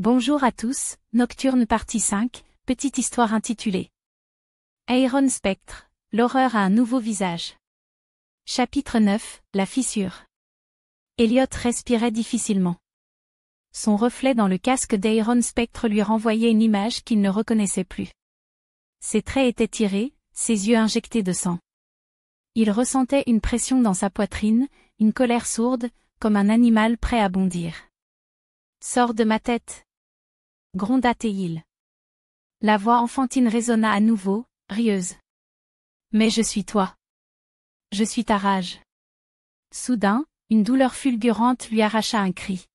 Bonjour à tous, Nocturne partie 5, petite histoire intitulée Iron Spectre, l'horreur a un nouveau visage. Chapitre 9, la fissure. Elliot respirait difficilement. Son reflet dans le casque d'Iron Spectre lui renvoyait une image qu'il ne reconnaissait plus. Ses traits étaient tirés, ses yeux injectés de sang. Il ressentait une pression dans sa poitrine, une colère sourde, comme un animal prêt à bondir. « Sors de ma tête !» gronda Théil. La voix enfantine résonna à nouveau, rieuse. « Mais je suis toi. Je suis ta rage. » Soudain, une douleur fulgurante lui arracha un cri.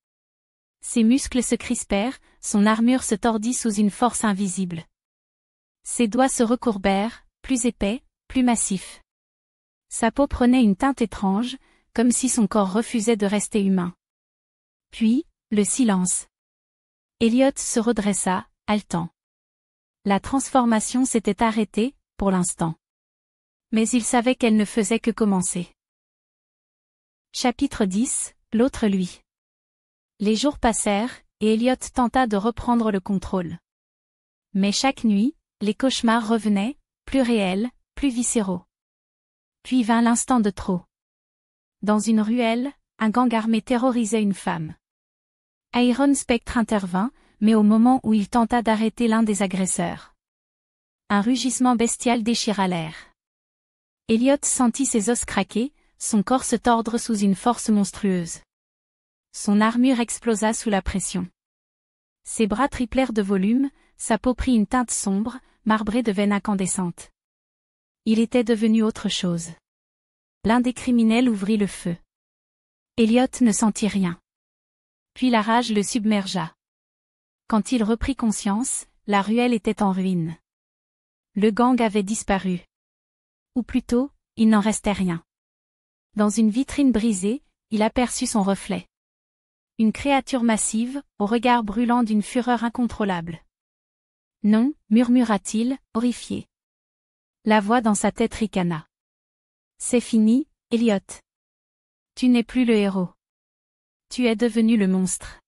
Ses muscles se crispèrent, son armure se tordit sous une force invisible. Ses doigts se recourbèrent, plus épais, plus massifs. Sa peau prenait une teinte étrange, comme si son corps refusait de rester humain. Puis, le silence. Elliot se redressa, haletant. La transformation s'était arrêtée, pour l'instant. Mais il savait qu'elle ne faisait que commencer. Chapitre 10, l'autre lui. Les jours passèrent, et Elliot tenta de reprendre le contrôle. Mais chaque nuit, les cauchemars revenaient, plus réels, plus viscéraux. Puis vint l'instant de trop. Dans une ruelle, un gang armé terrorisait une femme. Iron Spectre intervint, mais au moment où il tenta d'arrêter l'un des agresseurs. Un rugissement bestial déchira l'air. Elliot sentit ses os craquer, son corps se tordre sous une force monstrueuse. Son armure explosa sous la pression. Ses bras triplèrent de volume, sa peau prit une teinte sombre, marbrée de veines incandescentes. Il était devenu autre chose. L'un des criminels ouvrit le feu. Elliot ne sentit rien. Puis la rage le submergea. Quand il reprit conscience, la ruelle était en ruine. Le gang avait disparu. Ou plutôt, il n'en restait rien. Dans une vitrine brisée, il aperçut son reflet. Une créature massive, au regard brûlant d'une fureur incontrôlable. « Non » murmura-t-il, horrifié. La voix dans sa tête ricana. « C'est fini, Elliot. Tu n'es plus le héros. Tu es devenu le monstre. »